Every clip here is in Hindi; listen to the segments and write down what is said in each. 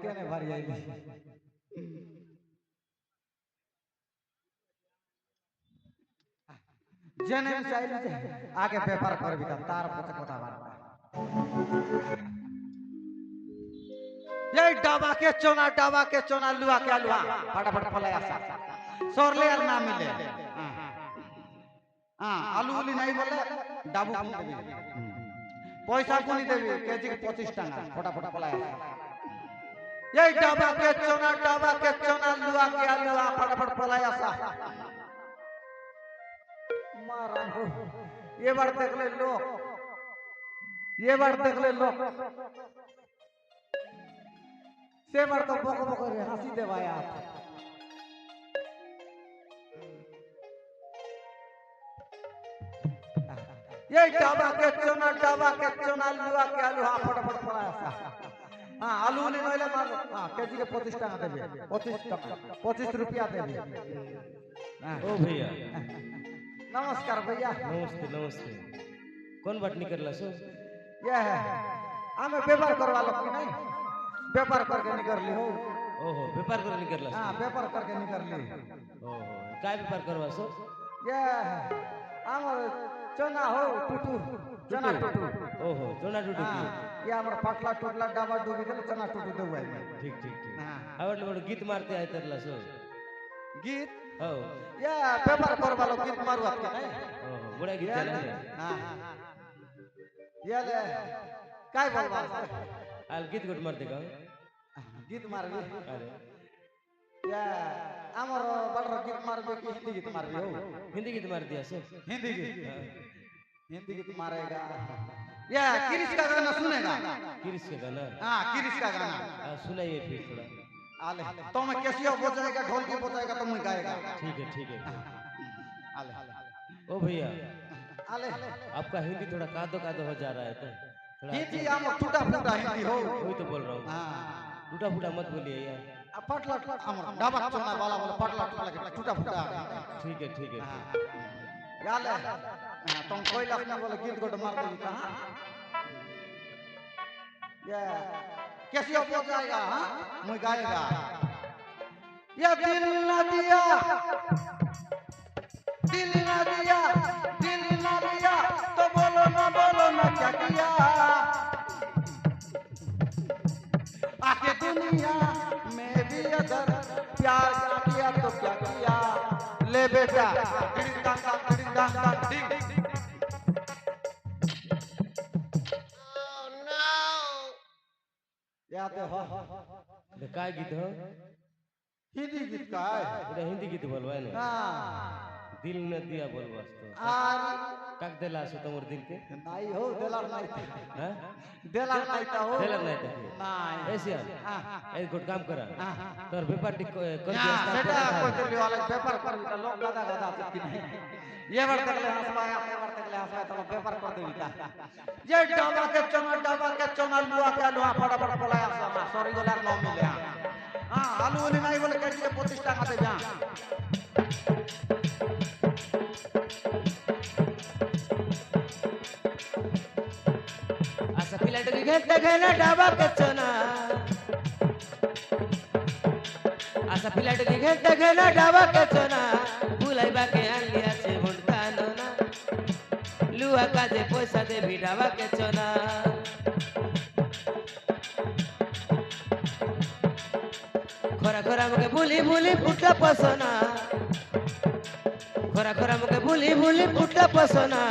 কেনে ভারি আইলি জেনে চাইলি যে আগে ব্যাপার করবি তার পথে কথা বাড়বা এই ডাবা के चोना लुआ के लुआ फटाफट फलाई আসা সরলে আর না মিলে हां आलू उली नहीं बोले डाबू देबी पैसा कोनी देबी केजी के 25 টাকা फटाफट फलाई আসা এই ডাবা के चोना लुआ के लुआ फटाफट फलाई আসা मारा हो ये बार देख ले लोग से बार तो बक बक रे हंसी देवाया ये डाबा के चोना लुआ के आलू फटाफट फटाया हां आलू ले नइले मार हां केजी के 25 টাকা देबे 25 টাকা 25 रुपया देबे ओ भैया नमस्कार भैया नमस्ते कौन बात निकलला सो ये है हमें व्यापार करवा लो कि नहीं व्यापार करके निकलली हो ओहो व्यापार कर निकलला हां व्यापार करके निकलली ओहो काय व्यापार करवा सो ये हमर चना हो टूटू चना टूटू ओहो चना टूटू की ये हमर पटला टूटला डाबा डूबी दे चना टूटू देबै ठीक हां आवड बड़ गीत मारते आय तरला सो गीत हो ये व्यापार करवा लो गीत मारवा के नहीं ओहो बड़ा गीत चले हां ये ले काय बोलबा आल गीत गुट मार देगा गीत मारबी अरे या हमर बड़ गीत मारबे कि हिंदी गीत मारबी हो हिंदी गीत मार दिया से हिंदी गीत मारेगा या किरिश का गाना सुनेगा किरिश का गाना हां किरिश का गाना सुनाइए फिर थोड़ा आले तो मैं कैसियो बजाएगा ढोलकी बजाएगा तो मैं गाएगा ठीक है आले ओ भैया आले आपका हिंदी थोड़ा कादो हो जा रहा है तो हिंदी हम टूटा फूटा हिंदी हो वही तो बोल रहा हूँ हां टूटा फूटा मत बोलिए यार पटला हम डाबा चोना वाला बोले पटला टूटा फूटा ठीक है याले तुम कोई लखना बोले गीत गोट मार देगी कहां ये कैसे हो जाएगा हां मैं गाएगा ये दिल ना दिया तो बोलो ना क्या किया आके दुनिया में भी अगर प्यार किया तो क्या किया ले बेटा डिंग डांग डिंग याद हो काय गीत हो हिंदी गीत का है हिंदी गीत बोलवा ना हां दिल न दिया बोलवा तो आर काक देला सो तमोर दिल के नहीं हो देला नहीं हां देला नहीं तो हो देला नहीं तो नहीं ऐसे ए गुड काम करा तोर पेपर टिक कर सेटा कोई दिल्ली वाले पेपर कर लोग गदा की नहीं ये बार तक ले हंसवाया तो पेपर कर देवी का ये डाबा के चना लुआ के लुआ फटाफट पलाया sama सॉरी गोलार न मिले हां आलू वाली नहीं बोले केजी के 25 টাকা दे जा आसा पिलाट के घेत घेना डाबा के चना आसा पिलाट के घेत घेना डाबा के चना बुलाइबा के आलिया से भुंडका नोना लुआ काजे पैसा दे भी डाबा के चना खरा मुके भूली फुटला पसना खरा मुके भूली फुटला पसना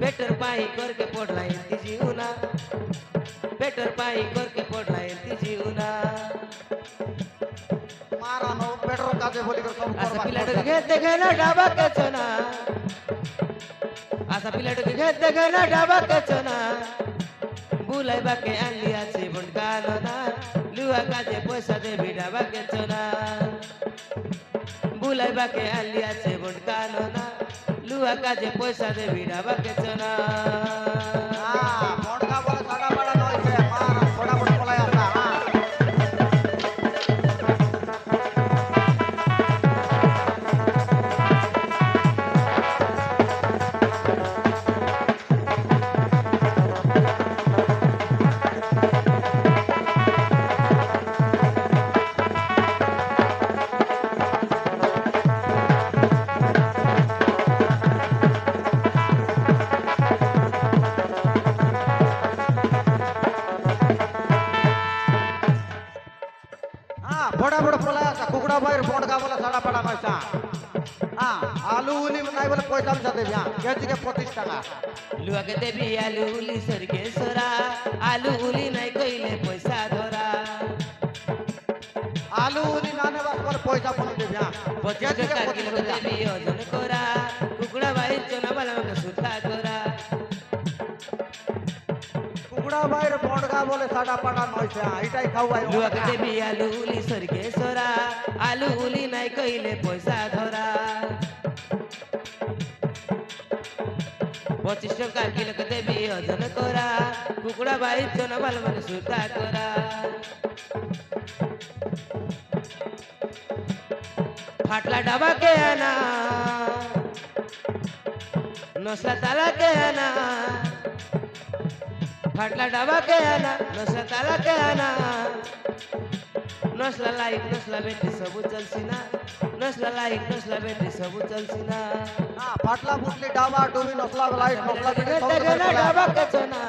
बेटर पाई करके पढ़ला इंती जीवना बेटर पाई करके पढ़ला इंती जीवना मारा नो पेट्रोल काजे बोली कर सब आसा पिलाट के घेत घेना डाबा के चना आसा पिलाट के घेत घेना डाबा के चना बुलाइबा के आलिया से भुंडका नोना लुआ काजे पैसा दे भी डाबा के चना बुलाइबा के आलिया से भुंडका नोना लुआ काजे पैसा दे भी डाबा के चना हां मोटका बोले साड़ा बड़ा नई से मारा थोड़ा बड़ा पलाया था हां फटाफट फलाया सा कुकड़ा बाहर फोड़ का बोला साड़ा पड़ा पैसा हां आलू उली नहीं बोले पैसा में दे दिया केजी के 25 টাকা लुआ के देवी आलू उली सरके सोरा आलू उली नहीं कइले पैसा धरा आलू उली नाने बस पर पैसा फोड़ दे दिया 25 টাকা কিলো দেবী ওজন করা কুকুড়া বাড়ির চনা বালাকে সুতা করা कुकड़ा बाहर फोड़ का बोले साड़ा पड़ा नइसे एटाই খাওয়াই लुआ के देवी आलू उली सरके सोरा आलू उली नहीं कइले पैसा धरा 25 টাকা কিলো দেবী ওজন করা কুকুড়া বাড়ির চনা বালাকে সুতা করা फाटला डबा के आना नौसला ताला के आना फाटला डबा के आना नौसला ताला के आना नौसला लाइट नौसला बेटी सबू चलसीना नौसला लाइट नौसला बेटी सबू चलसीना हां फाटला फुटली डाबा डोबी नसला लाइट नसला तेगना डबा के चना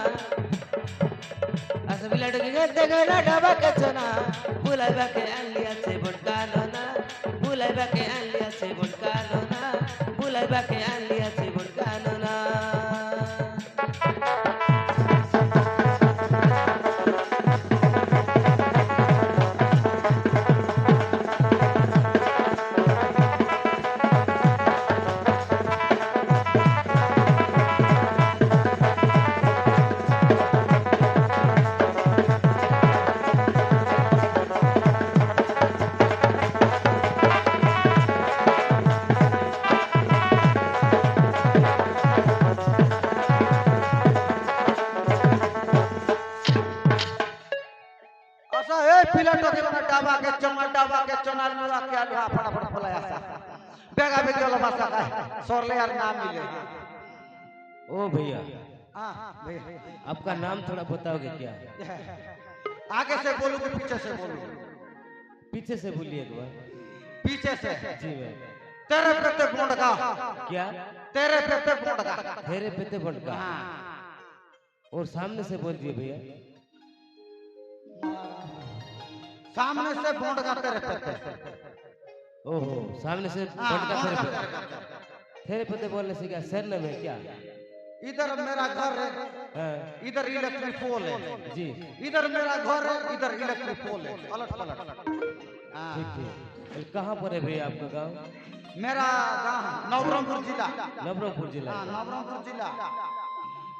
असं बिलाड गे तेगना डबा के चना बुलाइबा के आलिया से बड़का नोना बुलाइबा के आलिया से बड़का नोना बुलाइबा के आलिया से बड़का नोना पिलट के बना डाबा के चना लुआ के आलू फटाफट फलाया सा बेगा बेगी वाला भाषा का सोरले यार नाम मिले ओ भैया हां भैया आपका नाम थोड़ा बताओगे क्या आगे से बोलूं कि पीछे से बोलूं पीछे से बोलिए एक बार पीछे से जी मैं तेरे पेटे बोंडका क्या तेरे पेटे बोंडका तेरे पेटे बटका हां और सामने से बोल दिए भैया सामने से बोंडका तेरे पेटे ओहो सामने से बटका तेरे पेटे बोलने से क्या सर में क्या इधर मेरा घर है हाँ, इधर इलेक्ट्रिक पोल है जी इधर मेरा घर है इधर इलेक्ट्रिक पोल है पलट पलट हां ठीक ठीक कहाँ पर है भैया आपका गांव मेरा गांव नवरंगपुर जिला नवरंगपुर जिला हां नवरंगपुर जिला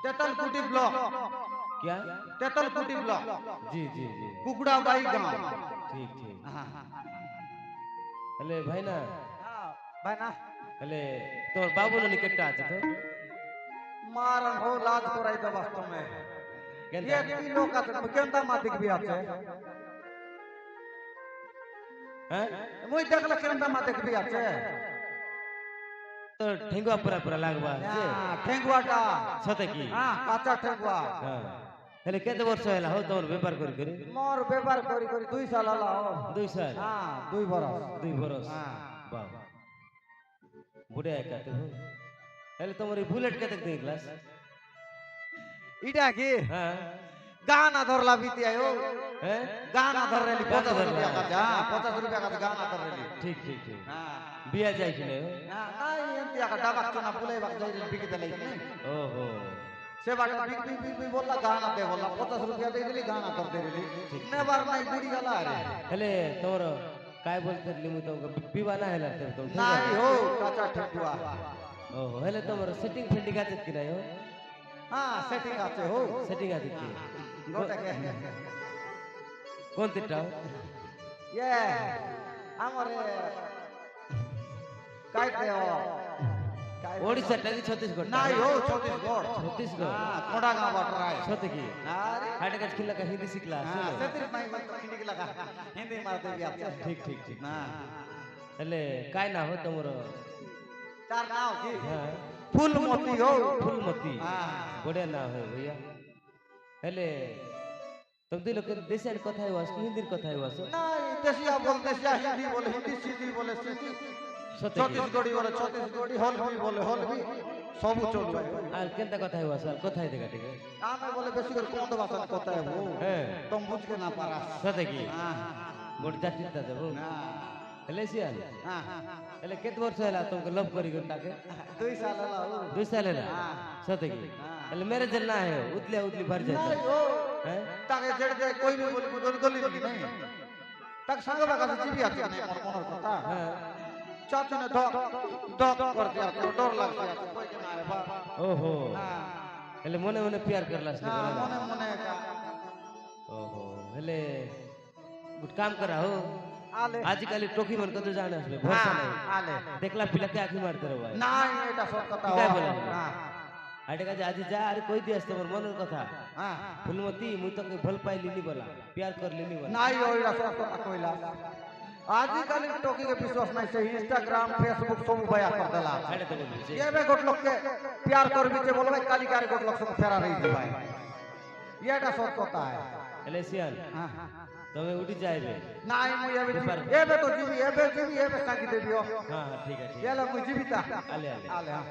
तेतलकुटी ब्लॉक क्या तेतलकुटी ब्लॉक जी जी जी कुकड़ाबाई गांव ठीक ठीक हां अले भाई ना भाई ना अले तो बाबू ने निकट आते तो मारन हो लाज तोराई तो वास्तव में ये तीनों का केंदा मातिक भी आते हैं मुई देखला केंदा मातिक भी आते तो ठेंगुआ पूरा पूरा लागबा से ठेंगुआटा सते की हां काचा ठेंगुआ हां हेले केते वर्ष होला हो तोर व्यापार करी करी मोर व्यापार करी करी 2 साल होला हो 2 साल हां 2 बरस 2 बरस हां वाह बुढ़े कहते हो हेले तुम्हारी बुलेट केते दे क्लास इटा की हां गाना धरला बीती आयो हैं गाना धर रेली गाना 50 धर रुपया का रहा। हां 50 रुपया का गाना धर रेली ठीक ठीक ठीक हां बिया जाय कि नहीं ना नहीं एंतिया का डाबा चना बुलाई बाक जाई बिक देले नहीं ओहो से बाटा बिक बिक बिक बिक बोला गाना दे बोला 50 रुपया दे देली गाना कर दे रेली ने बार नहीं बुड़ी गला रे हेले तोर काय बोलते लिमु तो विवाह ना हेला तो नहीं हो काचा ठेकुआ ओहो हेले तोर सेटिंग फेटिंग आते कि नहीं हो हां सेटिंग आते हो सेटिंग आते कि गोटा के कौन तिट्टा ये हमरे काटे हो ओडिशा टाकी छत्तीसगढ़ नहीं हो छत्तीसगढ़ छत्तीसगढ़ हां कोडा गांव बट रहा है सते की अरे हाटे का खिला का हिंदी सिखला हां सेतिर नहीं मन तो हिंदी लगा हिंदी मारते भी आते ठीक ठीक ठीक ना हेले काय ना हो तोर चार नाव की हां फूलमती हो फूलमती हां बढ़िया ना हो भैया हेले तुम दिलो के देशिया কথা है वास हिंदी কথা है वास नहीं देसिया बोल देसिया हिंदी बोले हिंदी सीधी बोले सीधी सते की छत्तीसगढ़ी बोले छत्तीसगढ़ी हलवी बोले हलवी सब चल आ केनता কথা है वास কথা है देखा ठीक है आमे बोले बेसी कर कोन भाषा कहता है वो हैं तुम बुझ के ना पारा सते की हां গোট জাতিটা দেবো না হেলে সিয়াল হ্যাঁ হেলে কেতে বর্ষ হেলা তোমাকে লভ করি গো তাকে 2 साल ला 2 साल हेला हाँ। सते की हेले मेरे जल ना है उतले उतली भर जाए नहीं ओ हैं ताके जेड जे कोई भी बोली बुदन गली नहीं ताक संग बागा से जीवी आती नहीं मोर मोर करता हां चाचू ने धक धक कर दिया तो डर लग गया कोई के ना है बा ओहो हां हेले मने मने प्यार करलास ने हां बोला मने मने का ओहो हेले गुड काम करा हो आले आजकल टोकी मन को तो जाने असले भरोसा नहीं आले देखला पिला के आखी मारते रहो भाई नहीं एटा सब कथा কি তাই বলে? हां आटे का आज जा अरे कोई दियस तोर मनर कथा हां फुलमती मुई तो भल पाइली नी बोला प्यार कर लेनी बोला नहीं ओइला सब कथा कोइला आजकल टोकी के विश्वास नहीं से इंस्टाग्राम फेसबुक सब बया कर देला साड़े तो बोली से ये बे गोट लोग के प्यार करबी जे बोलबे काली कार गोट लोग से फेरा रही थी भाई ये एटा सब कथा है हेले सियाल हां तमे उठी जाइबे नहीं मुई ये बे तो जीवी ये बे सांगी देबियो हां हां ठीक है ठीक ये ला मुई जीविता आले आले आले हां